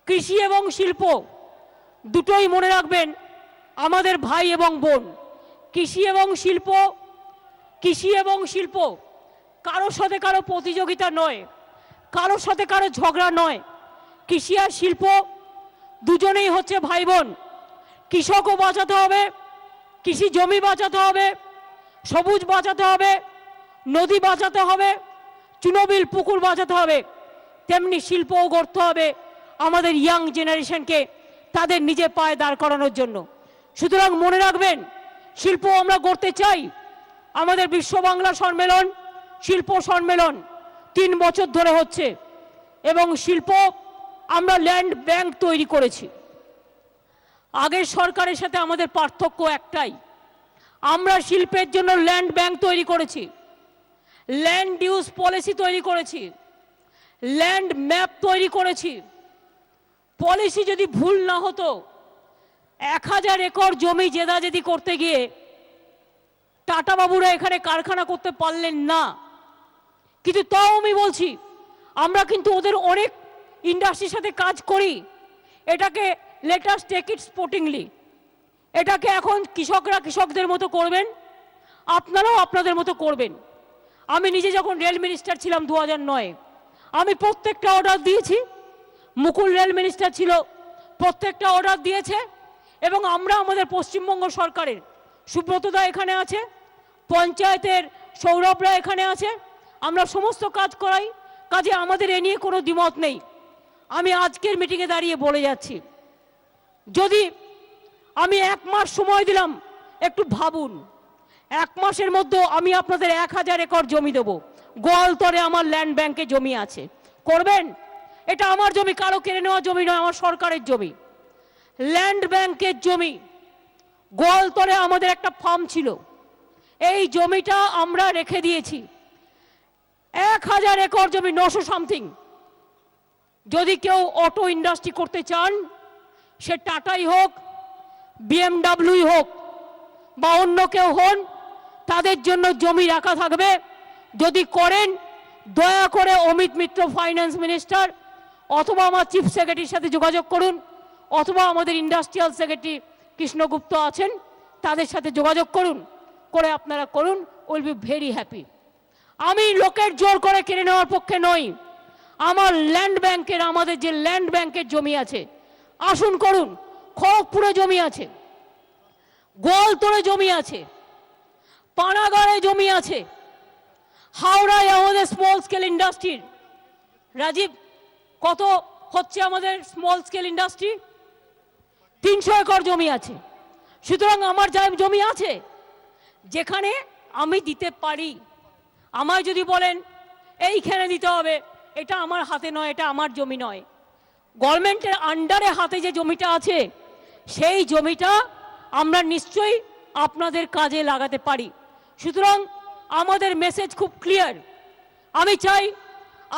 কৃষি এবং শিল্প দুটোই মনে রাখবেন আমাদের ভাই এবং বোন। কৃষি এবং শিল্প কারোর সাথে কারো প্রতিযোগিতা নয়, কারোর সাথে কারো ঝগড়া নয়। কৃষি আর শিল্প দুজনেই হচ্ছে ভাই বোন। কৃষকও বাঁচাতে হবে, কৃষি জমি বাঁচাতে হবে, সবুজ বাঁচাতে হবে, নদী বাঁচাতে হবে, চুনোবিল পুকুর বাঁচাতে হবে। তেমনি শিল্পও গড়তে হবে আমাদের ইয়াং জেনারেশনকে তাদের নিজে পায়ে দাঁড় করানোর জন্য। সুতরাং মনে রাখবেন, শিল্প আমরা গড়তে চাই। আমাদের বিশ্ব বাংলা সম্মেলন, শিল্প সম্মেলন 3 বছর ধরে হচ্ছে এবং শিল্প আমরা ল্যান্ড ব্যাংক তৈরি করেছি। আগের সরকারের সাথে আমাদের পার্থক্য একটাই, আমরা শিল্পের জন্য ল্যান্ড ব্যাংক তৈরি করেছি, ল্যান্ড ইউজ পলিসি তৈরি করেছি, ল্যান্ড ম্যাপ তৈরি করেছি। পলিসি যদি ভুল না হতো 1000 একর জমি জেদাজেদি করতে গিয়ে টাটা বাবুরা এখানে কারখানা করতে পারলেন না। কিন্তু তাও আমি বলছি, আমরা কিন্তু ওদের অনেক ইন্ডাস্ট্রির সাথে কাজ করি। এটাকে let us take it sportingly. এটাকে এখন কৃষকরা কৃষকদের মতো করবেন, আপনারাও আপনাদের মতো করবেন। আমি নিজে যখন রেল মিনিস্টার ছিলাম 2009-এ, আমি প্রত্যেকটা অর্ডার দিয়েছি। মুকুল রেল মিনিস্টার ছিল, প্রত্যেকটা অর্ডার দিয়েছে। এবং আমরা আমাদের পশ্চিমবঙ্গ সরকারের সুব্রতদা এখানে আছে, পঞ্চায়েতের সৌরভরা এখানে আছে, আমরা সমস্ত কাজ করাই। কাজে আমাদের এ নিয়ে কোনো দ্বিমত নেই। আমি আজকের মিটিংয়ে দাঁড়িয়ে বলে যাচ্ছি, যদি আমি 1 মাস সময় দিলাম, একটু ভাবুন, 1 মাসের মধ্যে আমি আপনাদের 1000 একর জমি দেবো। গোয়ালতরে আমার ল্যান্ড ব্যাংকে জমি আছে, করবেন? এটা আমার জমি, কারো কেড়ে নেওয়া জমি নয়, আমার সরকারের জমি। ল্যান্ড ব্যাংকের জমি। গোয়ালতরে আমাদের একটা ফার্ম ছিল, এই জমিটা আমরা রেখে দিয়েছি। 1000 একর জমি, 900 সামথিং। যদি কেউ অটো ইন্ডাস্ট্রি করতে চান, সে টাটাই হোক, BMW হোক বা অন্য কেউ হন, তাদের জন্য জমি রাখা থাকবে। যদি করেন, দয়া করে অমিত মিত্র ফাইন্যান্স মিনিস্টার অথবা আমার চিফ সেক্রেটারির সাথে যোগাযোগ করুন, অথবা আমাদের ইন্ডাস্ট্রিয়াল সেক্রেটারি কৃষ্ণগুপ্ত আছেন, তাদের সাথে যোগাযোগ করুন, করে আপনারা করুন। Will be very happy. আমি লোকের জোর করে কেড়ে নেওয়ার পক্ষে নই। আমার ল্যান্ড ব্যাংকের, আমাদের যে ল্যান্ড ব্যাংকের জমি আছে, আসুন করুন। খড়গপুরে জমি আছে, গোয়ালতরে জমি আছে, পানাগড়ে জমি আছে, হাওড়ায় আমাদের স্মল স্কেল ইন্ডাস্ট্রির। রাজীব, কত হচ্ছে আমাদের স্মল স্কেল ইন্ডাস্ট্রি? 300 একর জমি আছে। সুতরাং আমার যা জমি আছে, যেখানে আমি দিতে পারি, আমায় যদি বলেন এইখানে দিতে হবে, এটা আমার হাতে নয়, এটা আমার জমি নয়, গভর্নমেন্টের আন্ডারে হাতে যে জমিটা আছে, সেই জমিটা আমরা নিশ্চয়ই আপনাদের কাজে লাগাতে পারি। সুতরাং আমাদের মেসেজ খুব ক্লিয়ার। আমি চাই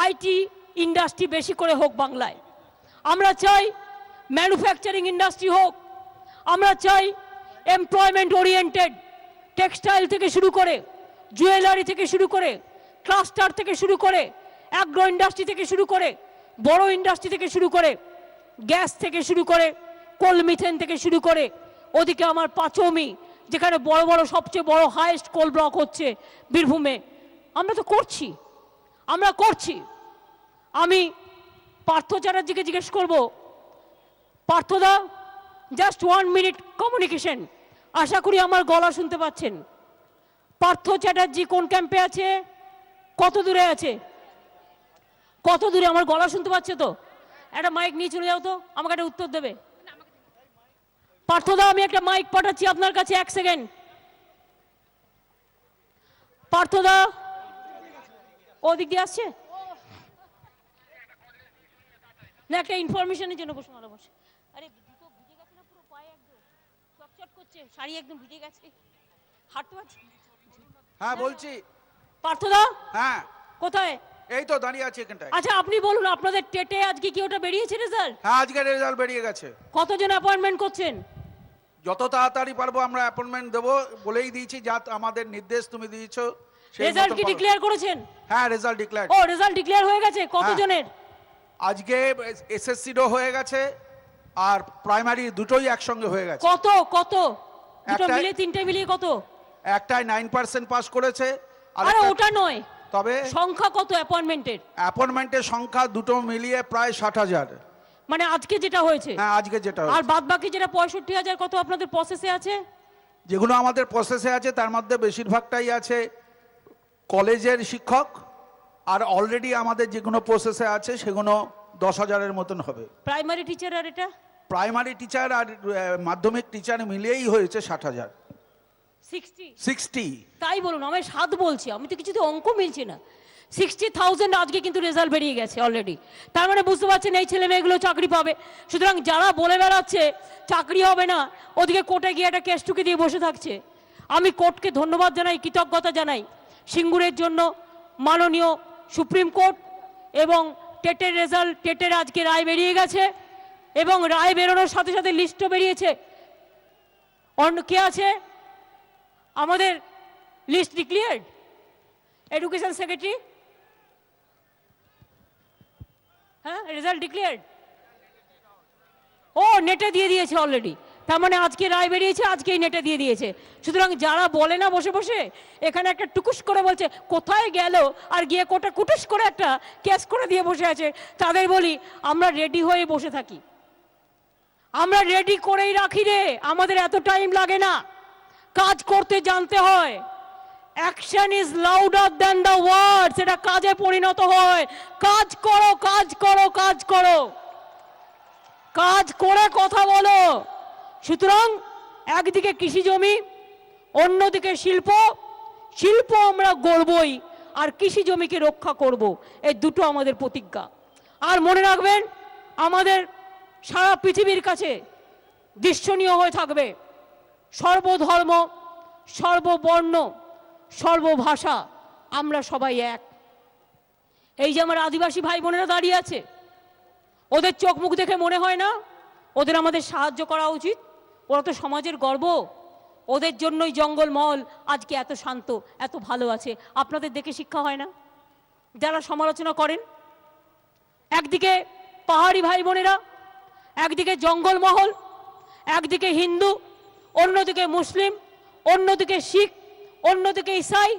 আইটি ইন্ডাস্ট্রি বেশি করে হোক বাংলায়। আমরা চাই ম্যানুফ্যাকচারিং ইন্ডাস্ট্রি হোক। আমরা চাই এমপ্লয়মেন্ট ওরিয়েন্টেড, টেক্সটাইল থেকে শুরু করে, জুয়েলারি থেকে শুরু করে, ক্লাস্টার থেকে শুরু করে, অ্যাগ্রো ইন্ডাস্ট্রি থেকে শুরু করে, বড় ইন্ডাস্ট্রি থেকে শুরু করে, গ্যাস থেকে শুরু করে, কোল মিথেন থেকে শুরু করে, ওদিকে আমার পাঁচমি, যেখানে বড় বড় সবচেয়ে বড় হাইয়েস্ট কোল ব্লক হচ্ছে বীরভূমে। আমরা তো করছি, আমরা করছি। আমি পার্থ চ্যাটার্জিকে জিজ্ঞেস করব, পার্থদা, জাস্ট 1 মিনিট কমিউনিকেশন। আশা করি আমার গলা শুনতে পাচ্ছেন। পার্থ চ্যাটার্জি কোন ক্যাম্পে আছে, কত দূরে আছে, কত দূরে? আমার গলা শুনতে পাচ্ছে তো? একটা মাইক নিয়ে চলে যাও তো, আমাকে একটা উত্তর দেবে। পার্থদা, আমি একটা মাইক পাঠাচ্ছি আপনার কাছে, 1 সেকেন্ড। পার্থদা, ওদিক দিয়ে আসছে না? একটা ইনফরমেশনের জন্য বসে মারা বসে। আরে দুটো ভিজে গেছে না, পুরো পায়ে একদম চটচট করছে, শাড়ি একদম ভিজে গেছে, হাঁটতে পারছি। হ্যাঁ বলছি। পার্থদা, হ্যাঁ কোথায়? এই তো দাঁড়িয়ে আছি এখানটায়। আচ্ছা, আপনি বলুন, আপনাদের টেটে আজকে কি ওটা বেরিয়েছে রেজাল্ট? হ্যাঁ, আজকে রেজাল্ট বেরিয়ে গেছে। কতজন অ্যাপয়েন্টমেন্ট করছেন? যত তাড়াতাড়ি পারবো আমরা অ্যাপয়েন্টমেন্ট দেবো, বলেই দিয়েছি, যা আমাদের নির্দেশ তুমি দিয়েছো। রেজাল্ট কি ডিক্লেয়ার করেছেন? হ্যাঁ, রেজাল্ট ডিক্লেয়ার। ও, রেজাল্ট ডিক্লেয়ার হয়ে গেছে। কতজনের? আজকে এসএসসিরও হয়ে গেছে আর প্রাইমারি দুটোই একসঙ্গে হয়ে গেছে। কত কত দুটো একটা- মিলিয়ে তিনটে মিলিয়ে কত? একটাই 9% পাস করেছে আর আরে একটা- ওটা নয়, তবে সংখ্যা কত অ্যাপয়েন্টমেন্টের? অ্যাপয়েন্টমেন্টের সংখ্যা দুটো মিলিয়ে প্রায় 60,000। মানে আজকে যেটা হয়েছে, হ্যাঁ, আজকে যেটা আর হয়েছে। বাদ বাকি যেটা 65,000 কত আপনাদের প্রসেসে আছে? যেগুলো আমাদের প্রসেসে আছে তার মধ্যে বেশিরভাগটাই আছে কলেজের শিক্ষক, আর অলরেডি আমাদের যেগুলো প্রসেসে আছে সেগুলো 10,000-এর মতন হবে। প্রাইমারি টিচার আর এটা প্রাইমারি টিচার আর মাধ্যমিক টিচার মিলিয়েই হয়েছে 60,000। 60? 60। তাই বলুন, আমি 7 বলছি, আমি তো কিছুতে অঙ্ক মিলছে না। 60,000 আজকে কিন্তু রেজাল্ট বেরিয়ে গেছে অলরেডি। তার মানে বুঝতে পারছেন এই ছেলে মেয়েগুলো চাকরি পাবে। সুতরাং যারা বলে বেড়াচ্ছে চাকরি হবে না, ওদিকে কোর্টে গিয়ে একটা কেস টুকে দিয়ে বসে থাকছে, আমি কোর্টকে ধন্যবাদ জানাই, কৃতজ্ঞতা জানাই। সিঙ্গুরের জন্য মাননীয় সুপ্রিম কোর্ট এবং টেটের রেজাল্ট, টেটের আজকে রায় বেরিয়ে গেছে এবং রায় বেরোনোর সাথে সাথে লিস্টও বেরিয়েছে। অন্য কে আছে আমাদের লিস্ট ডিক্লিয়ার্ড? এডুকেশন সেক্রেটারি, হ্যাঁ, রেজাল্ট ডিক্লিয়ার্ড। ও নেটে দিয়ে দিয়েছে অলরেডি, তার মানে আজকে রায় বেরিয়েছে, আজকেই নেটে দিয়ে দিয়েছে। সুতরাং যারা বলে না বসে বসে এখানে একটা টুকুস করে বলছে কোথায় গেল, আর গিয়ে কোটা কুটুস করে একটা কেস করে দিয়ে বসে আছে, তাদের বলি আমরা রেডি হয়ে বসে থাকি, আমরা রেডি করেই রাখি রে, আমাদের এত টাইম লাগে না, কাজ করতে জানতে হয়। Action is louder than the words, এটা কাজে পরিণত হয়। কাজ করো, কাজ করো, কাজ করো, কাজ করে কথা বলো। সুতরাং একদিকে কৃষি জমি, অন্যদিকে শিল্প, শিল্প আমরা গড়বই আর কৃষি জমিকে রক্ষা করব, এই দুটো আমাদের প্রতিজ্ঞা। আর মনে রাখবেন আমাদের সারা পৃথিবীর কাছে দৃশ্যনীয় হয়ে থাকবে সর্বধর্ম, সর্ববর্ণ, সর্বভাষা, আমরা সবাই এক। এই যে আমার আদিবাসী ভাই বোনেরা দাঁড়িয়ে আছে, ওদের চোখ মুখ দেখে মনে হয় না ওদের আমাদের সাহায্য করা উচিত? ওরা তো সমাজের গর্ব, ওদের জন্যই জঙ্গলমহল আজকে এত শান্ত, এত ভালো আছে। আপনাদের দেখে শিক্ষা হয় না? যারা সমালোচনা করেন, একদিকে পাহাড়ি ভাই বোনেরা, একদিকে জঙ্গলমহল, একদিকে হিন্দু, অন্যদিকে মুসলিম, অন্যদিকে শিখ, অন্যদিকে ইসাই।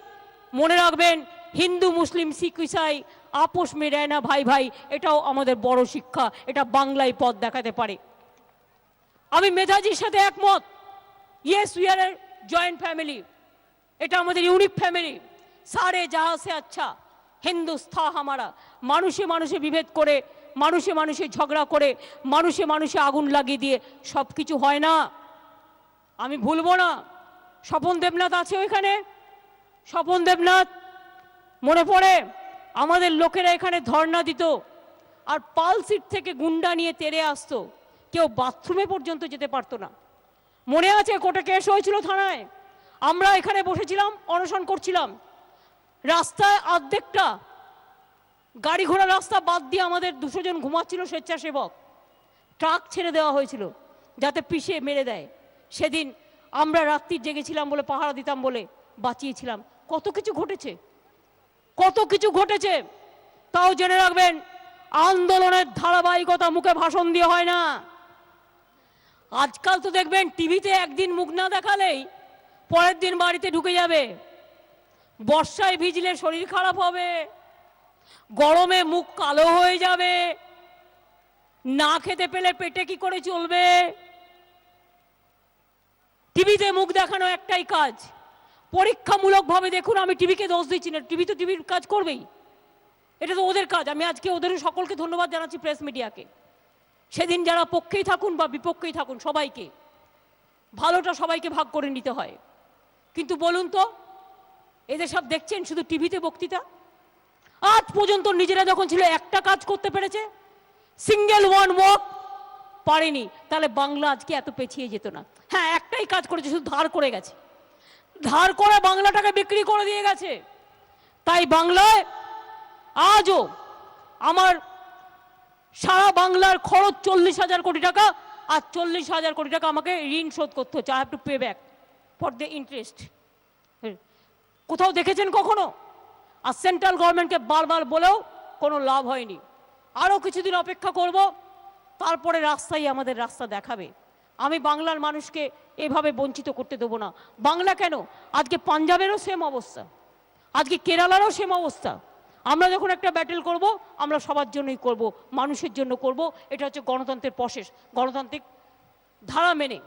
মনে রাখবেন হিন্দু মুসলিম শিখ ইসাই আপোষ মে রহনা ভাই ভাই, এটাও আমাদের বড় শিক্ষা, এটা বাংলায় পথ দেখাতে পারে। আমি মেধাজির সাথে একমত। Yes, we are A joint family, এটা আমাদের ইউনিক ফ্যামিলি। সারে জাহা সে আচ্ছা হিন্দুস্তান হামারা। মানুষে মানুষে বিভেদ করে, মানুষে মানুষে ঝগড়া করে, মানুষে মানুষে আগুন লাগিয়ে দিয়ে সব কিছু হয় না। আমি ভুলবো না, স্বপন দেবনাথ আছে ওইখানে, স্বপন দেবনাথ মনে পড়ে আমাদের লোকেরা এখানে ধর্ণা দিত আর পাল সিট থেকে গুন্ডা নিয়ে তেড়ে আসতো, কেউ বাথরুমে পর্যন্ত যেতে পারতো না। মনে আছে কোর্টে কেস হয়েছিল থানায়, আমরা এখানে বসেছিলাম, অনশন করছিলাম, রাস্তায় অর্ধেকটা গাড়ি ঘোড়া রাস্তা বাদ দিয়ে আমাদের 200 জন ঘুমাচ্ছিল স্বেচ্ছাসেবক, ট্রাক ছেড়ে দেওয়া হয়েছিল যাতে পিষে মেরে দেয়। সেদিন আমরা রাত্রি জেগেছিলাম বলে, পাহারা দিতাম বলে বাঁচিয়েছিলাম। কত কিছু ঘটেছে, কত কিছু ঘটেছে। তাও জেনে রাখবেন আন্দোলনের ধারাবাহিকতা মুখে ভাষণ দিয়ে হয় না। আজকাল তো দেখবেন টিভিতে একদিন মুখ না দেখালেই পরের দিন বাড়িতে ঢুকে যাবে। বর্ষায় ভিজলে শরীর খারাপ হবে, গরমে মুখ কালো হয়ে যাবে, না খেতে পেলে পেটে কি করে চলবে। টিভিতে মুখ দেখানো একটাই কাজ, পরীক্ষামূলকভাবে দেখুন। আমি টিভিকে দোষ দিচ্ছি না, টিভি তো টিভির কাজ করবেই, এটা তো ওদের কাজ। আমি আজকে ওদের সকলকে ধন্যবাদ জানাচ্ছি, প্রেস মিডিয়াকে। সেদিন যারা পক্ষেই থাকুন বা বিপক্ষেই থাকুন, সবাইকে ভালোটা সবাইকে ভাগ করে নিতে হয়। কিন্তু বলুন তো, এদের সব দেখছেন শুধু টিভিতে বক্তৃতা। আজ পর্যন্ত নিজেরা যখন ছিল একটা কাজ করতে পেরেছে, সিঙ্গেল ওয়ান ওয়াক পারেনি, তাহলে বাংলা আজকে এত পেছিয়ে যেত না। হ্যাঁ, একটাই কাজ করেছে, শুধু ধার করে গেছে, ধার করে বাংলাটাকে বিক্রি করে দিয়ে গেছে। তাই বাংলায় আজও আমার সারা বাংলার খরচ 40,000 কোটি টাকা, আর 40,000 কোটি টাকা আমাকে ঋণ শোধ করতে হচ্ছে। I have to pay back for the interest. কোথাও দেখেছেন কখনো? আর সেন্ট্রাল গভর্নমেন্টকে বারবার বলেও কোনো লাভ হয়নি। আরও কিছুদিন অপেক্ষা করব, তারপরে রাস্তাই আমাদের রাস্তা দেখাবে। আমি বাংলার মানুষকে এভাবে বঞ্চিত করতে দেবো না। বাংলা কেন, আজকে পাঞ্জাবেরও সেম অবস্থা, আজকে কেরালারও সেম অবস্থা। আমরা যখন একটা ব্যাটেল করব, আমরা সবার জন্যই করব, মানুষের জন্য করব। এটা হচ্ছে গণতন্ত্রের প্রসেস, গণতান্ত্রিক ধারা মেনে।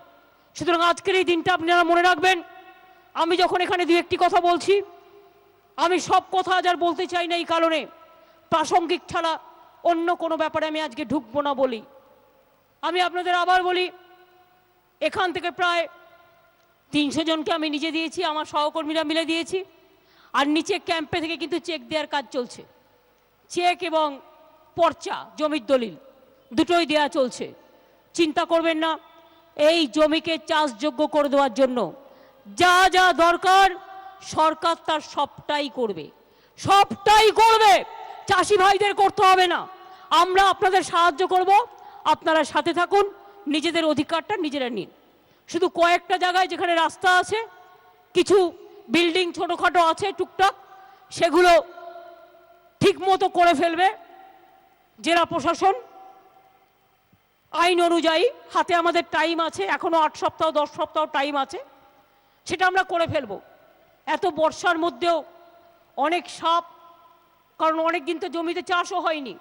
সুতরাং আজকের এই দিনটা আপনারা মনে রাখবেন। আমি যখন এখানে দু একটি কথা বলছি, আমি সব কথা আজ আর বলতে চাই না, এই কারণে প্রাসঙ্গিক ছাড়া অন্য কোনো ব্যাপারে আমি আজকে ঢুকবো না বলি। আমি আপনাদের আবার বলি, এখান থেকে প্রায় 300 জনকে আমি নিজে দিয়েছি, আমার সহকর্মীরা মিলে দিয়েছি। আর নিচে ক্যাম্পে থেকে কিন্তু চেক দেওয়ার কাজ চলছে। চেক এবং পর্চা, জমির দলিল দুটোই দেয়া চলছে। চিন্তা করবেন না, এই জমিকে চাষযোগ্য করে দেওয়ার জন্য যা যা দরকার সরকার তার সবটাই করবে, সবটাই করবে। চাষি ভাইদের করতে হবে না, আমরা আপনাদের সাহায্য করব। আপনারা সাথে থাকুন, নিজেদের অধিকারটা নিজেরা নিন। শুধু কয়েকটা জায়গায় যেখানে রাস্তা আছে, কিছু বিল্ডিং ছোটোখাটো আছে টুকটাক, সেগুলো ঠিক মতো করে ফেলবে জেলা প্রশাসন আইন অনুযায়ী। হাতে আমাদের টাইম আছে, এখনো 8 সপ্তাহ 10 সপ্তাহ টাইম আছে, সেটা আমরা করে ফেলব। এত বর্ষার মধ্যেও অনেক সাপ, কারণ অনেক দিন তো জমিতে চাষও হয়নি।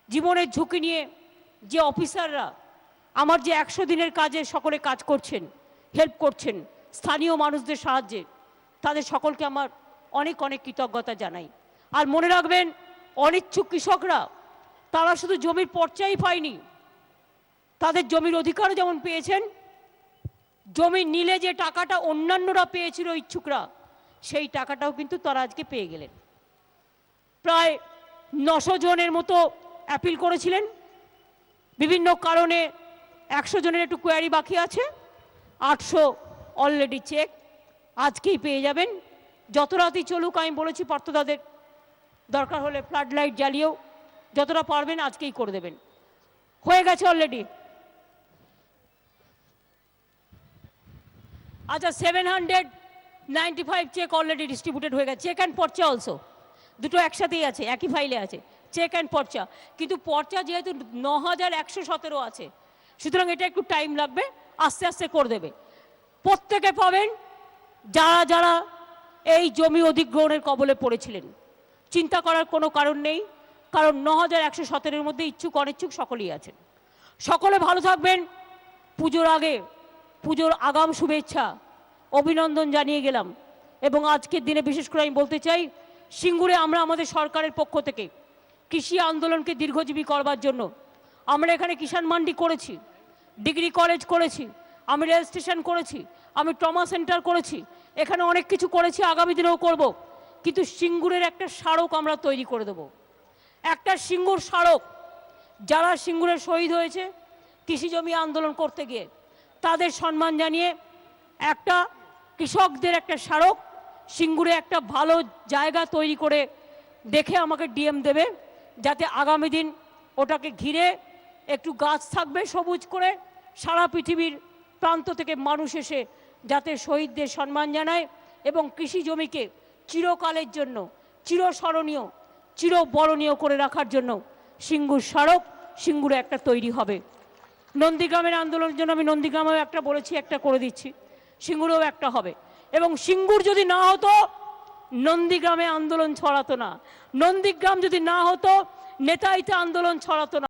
জীবনের ঝুঁকি নিয়ে যে অফিসাররা আমার যে 100 দিনের কাজে সকলে কাজ করছেন, হেল্প করছেন স্থানীয় মানুষদের সাহায্যে, তাদের সকলকে আমার অনেক অনেক কৃতজ্ঞতা জানাই। আর মনে রাখবেন, অনিচ্ছুক কৃষকরা তারা শুধু জমির পর্চাই পায়নি, তাদের জমির অধিকারও যেমন পেয়েছেন, জমি নিলে যে টাকাটা অন্যান্যরা পেয়েছিল ইচ্ছুকরা, সেই টাকাটাও কিন্তু তারা আজকে পেয়ে গেলেন। প্রায় 900 জনের মতো অ্যাপিল করেছিলেন, বিভিন্ন কারণে 100 জনের একটু কোয়ারি বাকি আছে, 800 অলরেডি চেক আজকেই পেয়ে যাবেন। যত রাতই চলুক, আমি বলেছি পার্থদাদের দরকার হলে ফ্লাড লাইট জ্বালিয়েও যতটা পারবেন আজকেই করে দেবেন। হয়ে গেছে অলরেডি। আচ্ছা, 795 চেক অলরেডি ডিস্ট্রিবিউটেড হয়ে গেছে। চেক অ্যান্ড পর্চা অলসো, দুটো একসাথেই আছে, একই ফাইলে আছে, চেক অ্যান্ড পর্চা। কিন্তু পর্চা যেহেতু 9117 আছে, সুতরাং এটা একটু টাইম লাগবে, আস্তে আস্তে করে দেবে। প্রত্যেকে পাবেন যারা যারা এই জমি অধিগ্রহণের কবলে পড়েছিলেন। চিন্তা করার কোনো কারণ নেই, কারণ 9117-এর মধ্যে ইচ্ছুক অনিচ্ছুক সকলেই আছেন। সকলে ভালো থাকবেন। পুজোর আগে, পুজোর আগাম শুভেচ্ছা অভিনন্দন জানিয়ে গেলাম। এবং আজকের দিনে বিশেষ করে আমি বলতে চাই, সিঙ্গুরে আমরা আমাদের সরকারের পক্ষ থেকে কৃষি আন্দোলনকে দীর্ঘজীবী করবার জন্য আমরা এখানে কিষাণ মান্ডি করেছি, ডিগ্রি কলেজ করেছি, আমি রেল স্টেশন করেছি, আমি ট্রমা সেন্টার করেছি, এখানে অনেক কিছু করেছি, আগামী দিনেও করব। কিন্তু সিঙ্গুরের একটা স্মারক আমরা তৈরি করে দেব, একটা সিঙ্গুর স্মারক। যারা সিঙ্গুরে শহীদ হয়েছে কৃষি জমি আন্দোলন করতে গিয়ে, তাদের সম্মান জানিয়ে একটা কৃষকদের একটা স্মারক সিঙ্গুরে একটা ভালো জায়গা তৈরি করে দেখে আমাকে ডিএম দেবে, যাতে আগামী দিন ওটাকে ঘিরে একটু গাছ থাকবে সবুজ করে, সারা পৃথিবীর প্রান্ত থেকে মানুষ এসে যাতে শহীদদের সম্মান জানায় এবং কৃষি জমিকে চিরকালের জন্য চিরস্মরণীয় চিরবরণীয় করে রাখার জন্য সিঙ্গুর স্মারক সিঙ্গুরে একটা তৈরি হবে। নন্দীগ্রামের আন্দোলনের জন্য আমি নন্দীগ্রামেও একটা বলেছি, একটা করে দিচ্ছি, সিঙ্গুরেও একটা হবে। এবং সিঙ্গুর যদি না হতো, নন্দীগ্রামে আন্দোলন ছড়াতো না। নন্দীগ্রাম যদি না হতো, নেতাইতে আন্দোলন ছড়াতো না।